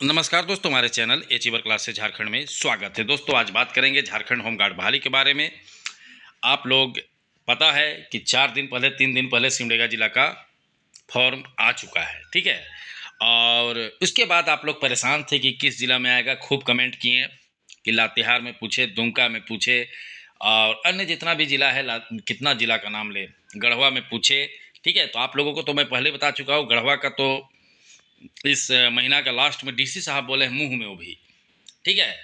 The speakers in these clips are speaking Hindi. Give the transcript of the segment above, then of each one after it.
नमस्कार दोस्तों, हमारे चैनल अचीवर क्लासेस झारखंड में स्वागत है। दोस्तों आज बात करेंगे झारखंड होमगार्ड बहाली के बारे में। आप लोग पता है कि 3 दिन पहले सिमडेगा जिला का फॉर्म आ चुका है, ठीक है। और उसके बाद आप लोग परेशान थे कि किस जिला में आएगा। खूब कमेंट किए कि लातेहार में पूछे, दुमका में पूछे और अन्य जितना भी जिला है, कितना जिला का नाम ले, गढ़वा में पूछे, ठीक है। तो आप लोगों को तो मैं पहले बता चुका हूँ, गढ़वा का तो इस महीना का लास्ट में डीसी साहब बोले हैं मुंह में वो भी, ठीक है।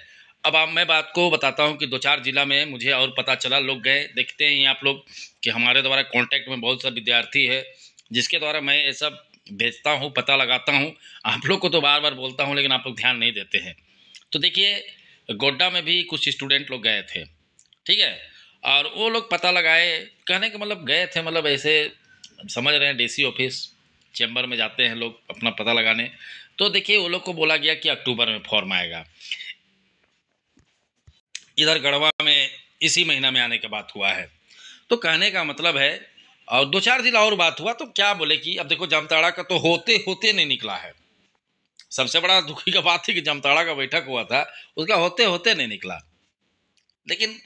अब मैं बात को बताता हूँ कि 2-4 जिला में मुझे और पता चला, लोग गए। देखते हैं आप लोग कि हमारे द्वारा कांटेक्ट में बहुत सा विद्यार्थी है जिसके द्वारा मैं ये सब भेजता हूँ, पता लगाता हूँ। आप लोग को तो बार बार बोलता हूँ लेकिन आप लोग ध्यान नहीं देते हैं। तो देखिए गोड्डा में भी कुछ स्टूडेंट लोग गए थे, ठीक है। और वो लोग पता लगाए, कहने का मतलब गए थे, मतलब ऐसे समझ रहे हैं डीसी ऑफिस चैम्बर में जाते हैं लोग अपना पता लगाने। तो देखिए वो लोग को बोला गया कि अक्टूबर में फॉर्म आएगा। इधर गढ़वा में इसी महीना में आने की बात हुआ है। तो कहने का मतलब है, और 2-4 जिला और बात हुआ तो क्या बोले कि अब देखो जामताड़ा का तो होते होते नहीं निकला है। सबसे बड़ा दुखी का बात थी कि जामताड़ा का बैठक हुआ था, उसका होते होते नहीं निकला। लेकिन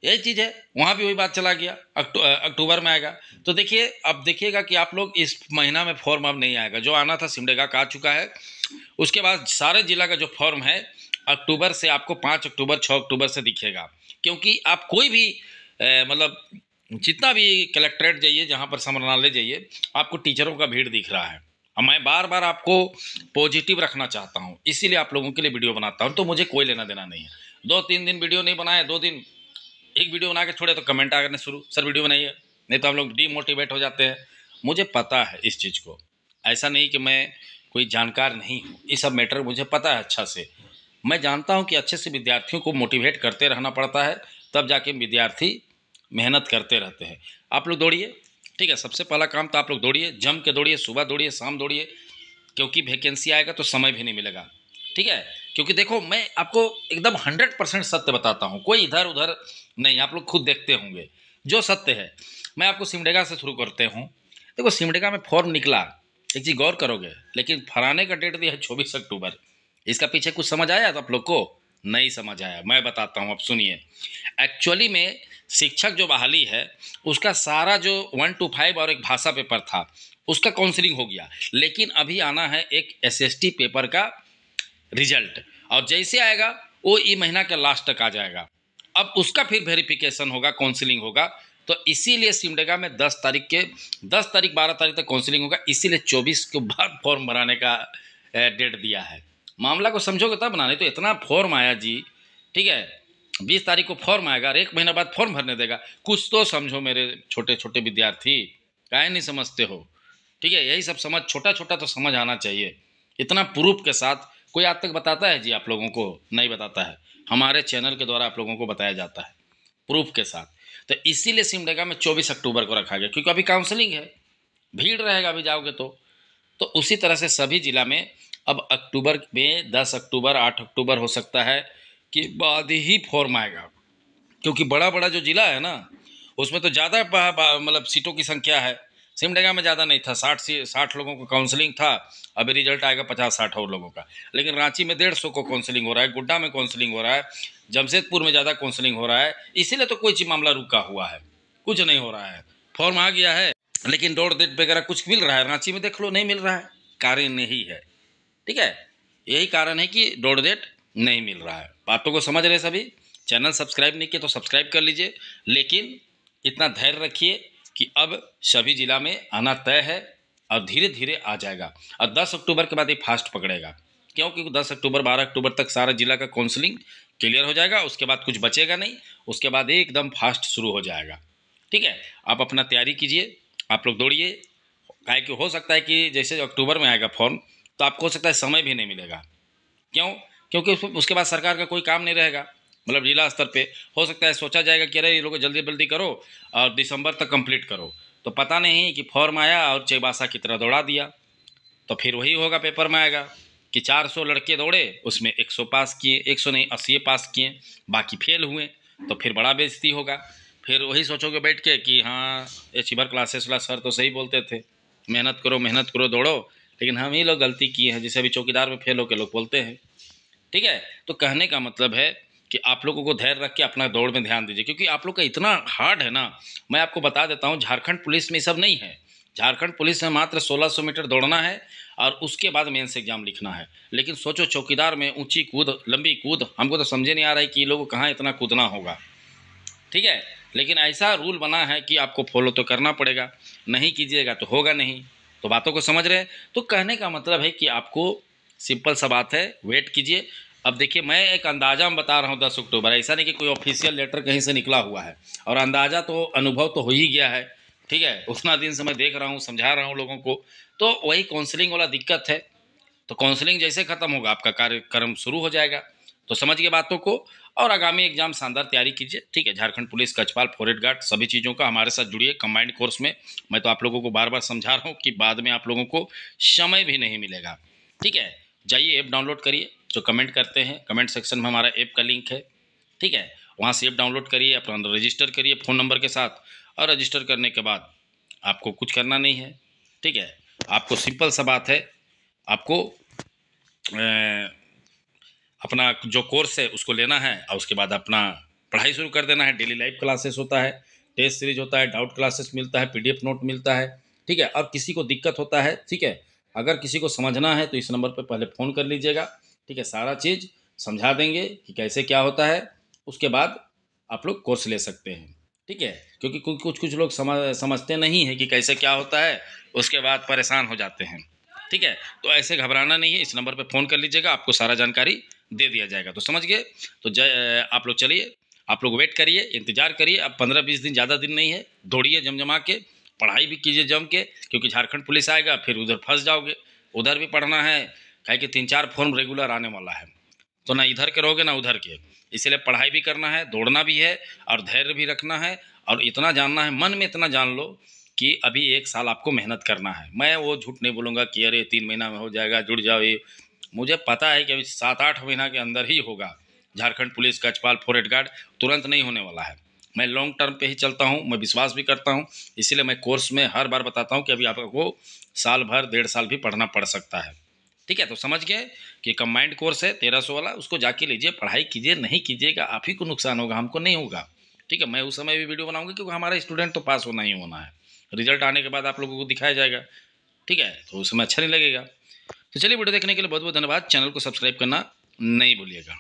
यही चीज़ है, वहाँ भी वही बात चला गया, अक्टूबर में आएगा। तो देखिए अब देखिएगा कि आप लोग इस महीना में फॉर्म अब नहीं आएगा। जो आना था सिमडेगा का आ चुका है। उसके बाद सारे जिला का जो फॉर्म है अक्टूबर से आपको 5 अक्टूबर 6 अक्टूबर से दिखेगा। क्योंकि आप कोई भी मतलब जितना भी कलेक्ट्रेट जाइए, जहाँ पर समरनालय जाइए, आपको टीचरों का भीड़ दिख रहा है। और मैं बार बार आपको पॉजिटिव रखना चाहता हूँ, इसीलिए आप लोगों के लिए वीडियो बनाता हूँ। तो मुझे कोई लेना देना नहीं है। 2-3 दिन वीडियो नहीं बनाए, 2 दिन एक वीडियो बना के छोड़े तो कमेंट आ करने शुरू, सर वीडियो बनाइए, नहीं तो हम लोग डीमोटिवेट हो जाते हैं। मुझे पता है इस चीज़ को, ऐसा नहीं कि मैं कोई जानकार नहीं हूँ, ये सब मैटर मुझे पता है अच्छा से। मैं जानता हूँ कि अच्छे से विद्यार्थियों को मोटिवेट करते रहना पड़ता है, तब जाके विद्यार्थी मेहनत करते रहते हैं। आप लोग दौड़िए, ठीक है। सबसे पहला काम तो आप लोग दौड़िए, जम के दौड़िए, सुबह दौड़िए, शाम दौड़िए। क्योंकि वैकेंसी आएगा तो समय भी नहीं मिलेगा, ठीक है। क्योंकि देखो मैं आपको एकदम 100% सत्य बताता हूँ, कोई इधर उधर नहीं। आप लोग खुद देखते होंगे जो सत्य है। मैं आपको सिमडेगा से शुरू करते हूँ। देखो सिमडेगा में फॉर्म निकला, एक चीज़ गौर करोगे, लेकिन फराने का डेट दिया है 24 अक्टूबर। इसका पीछे कुछ समझ आया तो आप लोग को नहीं समझ आया, मैं बताता हूँ, अब सुनिए। एक्चुअली में शिक्षक जो बहाली है उसका सारा जो 1 to 5 और एक भाषा पेपर था उसका काउंसलिंग हो गया। लेकिन अभी आना है एक एसएसटी पेपर का रिजल्ट, और जैसे आएगा वो ये महीना के लास्ट तक आ जाएगा। अब उसका फिर वेरिफिकेशन होगा, काउंसलिंग होगा। तो इसीलिए सिमडेगा में 10 तारीख 12 तारीख तक काउंसलिंग होगा। इसीलिए 24 के बाद फॉर्म भराने का डेट दिया है। मामला को समझोगे तब ना, नहीं तो इतना फॉर्म आया जी, ठीक है। 20 तारीख को फॉर्म आएगा और 1 महीना बाद फॉर्म भरने देगा। कुछ तो समझो मेरे छोटे छोटे विद्यार्थी, काहे नहीं समझते हो, ठीक है। यही सब समझ, छोटा छोटा तो समझ आना चाहिए। इतना प्रूफ के साथ कोई आज तक बताता है जी? आप लोगों को नहीं बताता है। हमारे चैनल के द्वारा आप लोगों को बताया जाता है प्रूफ के साथ। तो इसीलिए सिमडेगा में 24 अक्टूबर को रखा गया, क्योंकि अभी काउंसलिंग है, भीड़ रहेगा अभी जाओगे तो उसी तरह से सभी जिला में अब अक्टूबर में 10 अक्टूबर 8 अक्टूबर हो सकता है कि बाद ही फॉर्म आएगा। क्योंकि बड़ा बड़ा जो जिला है ना उसमें तो ज़्यादा मतलब सीटों की संख्या है। सिमडेगा में ज़्यादा नहीं था, 60 लोगों को काउंसलिंग था। अभी रिजल्ट आएगा 50-60 और लोगों का। लेकिन रांची में 150 को काउंसलिंग हो रहा है, गोड्डा में काउंसलिंग हो रहा है, जमशेदपुर में ज़्यादा काउंसलिंग हो रहा है। इसीलिए तो कोई चीज मामला रुका हुआ है, कुछ नहीं हो रहा है। फॉर्म आ गया है लेकिन डोर डेट वगैरह कुछ मिल रहा है, रांची में देख लो नहीं मिल रहा है, कारण नहीं है, ठीक है। यही कारण है कि डोर डेट नहीं मिल रहा है। बातों को समझ रहे सभी? चैनल सब्सक्राइब नहीं किया तो सब्सक्राइब कर लीजिए। लेकिन इतना धैर्य रखिए कि अब सभी जिला में आना तय है और धीरे धीरे आ जाएगा। और 10 अक्टूबर के बाद ये फास्ट पकड़ेगा, क्योंकि 10 अक्टूबर 12 अक्टूबर तक सारा जिला का काउंसलिंग क्लियर हो जाएगा। उसके बाद कुछ बचेगा नहीं, उसके बाद एकदम फास्ट शुरू हो जाएगा, ठीक है। आप अपना तैयारी कीजिए, आप लोग दौड़िए। काहे कि हो सकता है कि जैसे अक्टूबर में आएगा फॉर्म तो आपको हो सकता है समय भी नहीं मिलेगा। क्यों? क्योंकि उसके बाद सरकार का कोई काम नहीं रहेगा। मतलब जिला स्तर पे हो सकता है सोचा जाएगा कि अरे ये लोग जल्दी जल्दी करो और दिसंबर तक कंप्लीट करो। तो पता नहीं कि फॉर्म आया और चैबासा की तरह दौड़ा दिया। तो फिर वही होगा, पेपर में आएगा कि 400 लड़के दौड़े, उसमें 100 पास किए, 100 नहीं 80 पास किए, बाकी फेल हुए। तो फिर बड़ा बेइज्जती होगा। फिर वही सोचोगे बैठ के कि हाँ अचीवर क्लासेस वाला सर तो सही बोलते थे, मेहनत करो दौड़ो, लेकिन हम ही लोग गलती किए हैं, जैसे अभी चौकीदार में फेल होकर लोग बोलते हैं। ठीक है, तो कहने का मतलब है कि आप लोगों को धैर्य रख के अपना दौड़ में ध्यान दीजिए, क्योंकि आप लोग का इतना हार्ड है ना। मैं आपको बता देता हूँ, झारखंड पुलिस में सब नहीं है। झारखंड पुलिस में मात्र 1600 मीटर दौड़ना है और उसके बाद मेंस एग्जाम लिखना है। लेकिन सोचो, चौकीदार में ऊंची कूद, लंबी कूद, हमको तो समझे नहीं आ रहा है कि ये लोगों को कहाँ इतना कूदना होगा। ठीक है, लेकिन ऐसा रूल बना है कि आपको फॉलो तो करना पड़ेगा, नहीं कीजिएगा तो होगा नहीं। तो बातों को समझ रहे हैं। तो कहने का मतलब है कि आपको सिंपल सा बात है, वेट कीजिए। अब देखिए, मैं एक अंदाज़ा में बता रहा हूँ 10 अक्टूबर, ऐसा नहीं कि कोई ऑफिशियल लेटर कहीं से निकला हुआ है। और अंदाज़ा तो, अनुभव तो हो ही गया है। ठीक है, उतना दिन से मैं देख रहा हूँ, समझा रहा हूँ लोगों को। तो वही काउंसलिंग वाला दिक्कत है। तो काउंसलिंग जैसे ख़त्म होगा, आपका कार्यक्रम शुरू हो जाएगा। तो समझिए बातों को, और आगामी एग्जाम शानदार तैयारी कीजिए। ठीक है, झारखंड पुलिस, कचपाल, फॉरेस्ट गार्ड, सभी चीज़ों का हमारे साथ जुड़िए कंबाइंड कोर्स में। मैं तो आप लोगों को बार बार समझा रहा हूँ कि बाद में आप लोगों को समय भी नहीं मिलेगा। ठीक है, जाइए ऐप डाउनलोड करिए। जो कमेंट करते हैं, कमेंट सेक्शन में हमारा ऐप का लिंक है। ठीक है, वहाँ से ऐप डाउनलोड करिए, अपना रजिस्टर करिए फ़ोन नंबर के साथ। और रजिस्टर करने के बाद आपको कुछ करना नहीं है। ठीक है, आपको सिंपल सा बात है, आपको अपना जो कोर्स है उसको लेना है और उसके बाद अपना पढ़ाई शुरू कर देना है। डेली लाइव क्लासेस होता है, टेस्ट सीरीज होता है, डाउट क्लासेस मिलता है, पीडीएफ नोट मिलता है। ठीक है, और किसी को दिक्कत होता है, ठीक है, अगर किसी को समझना है तो इस नंबर पर पहले फ़ोन कर लीजिएगा। ठीक है, सारा चीज़ समझा देंगे कि कैसे क्या होता है। उसके बाद आप लोग कोर्स ले सकते हैं। ठीक है, क्योंकि कुछ कुछ लोग समझते नहीं हैं कि कैसे क्या होता है, उसके बाद परेशान हो जाते हैं। ठीक है, तो ऐसे घबराना नहीं है, इस नंबर पे फ़ोन कर लीजिएगा, आपको सारा जानकारी दे दिया जाएगा। तो समझ गए। तो आप लोग चलिए, आप लोग वेट करिए, इंतजार करिए। अब 15-20 दिन ज़्यादा दिन नहीं है, दौड़िए जमजमा के, पढ़ाई भी कीजिए जम के, क्योंकि झारखंड पुलिस आएगा, फिर उधर फंस जाओगे। उधर भी पढ़ना है, काहे कि 3-4 फॉर्म रेगुलर आने वाला है। तो ना इधर के रहोगे ना उधर के, इसलिए पढ़ाई भी करना है, दौड़ना भी है, और धैर्य भी रखना है। और इतना जानना है, मन में इतना जान लो कि अभी 1 साल आपको मेहनत करना है। मैं वो झूठ नहीं बोलूँगा कि अरे 3 महीना में हो जाएगा, जुड़ जाओ। ये मुझे पता है कि अभी 7-8 महीना के अंदर ही होगा। झारखंड पुलिस, कचपाल, फॉरेस्ट गार्ड तुरंत नहीं होने वाला है। मैं लॉन्ग टर्म पे ही चलता हूँ, मैं विश्वास भी करता हूँ। इसीलिए मैं कोर्स में हर बार बताता हूँ कि अभी आपको साल भर, 1.5 साल भी पढ़ना पड़ सकता है। ठीक है, तो समझ गए कि कंबाइंड कोर्स है 1300 वाला, उसको जाके लीजिए, पढ़ाई कीजिए। नहीं कीजिएगा आप ही को नुकसान होगा, हमको नहीं होगा। ठीक है, मैं उस समय भी वीडियो बनाऊंगा, क्योंकि हमारा स्टूडेंट तो पास होना ही होना है। रिजल्ट आने के बाद आप लोगों को दिखाया जाएगा। ठीक है, तो उस समय अच्छा नहीं लगेगा। तो चलिए, वीडियो देखने के लिए बहुत बहुत धन्यवाद। चैनल को सब्सक्राइब करना नहीं भूलिएगा।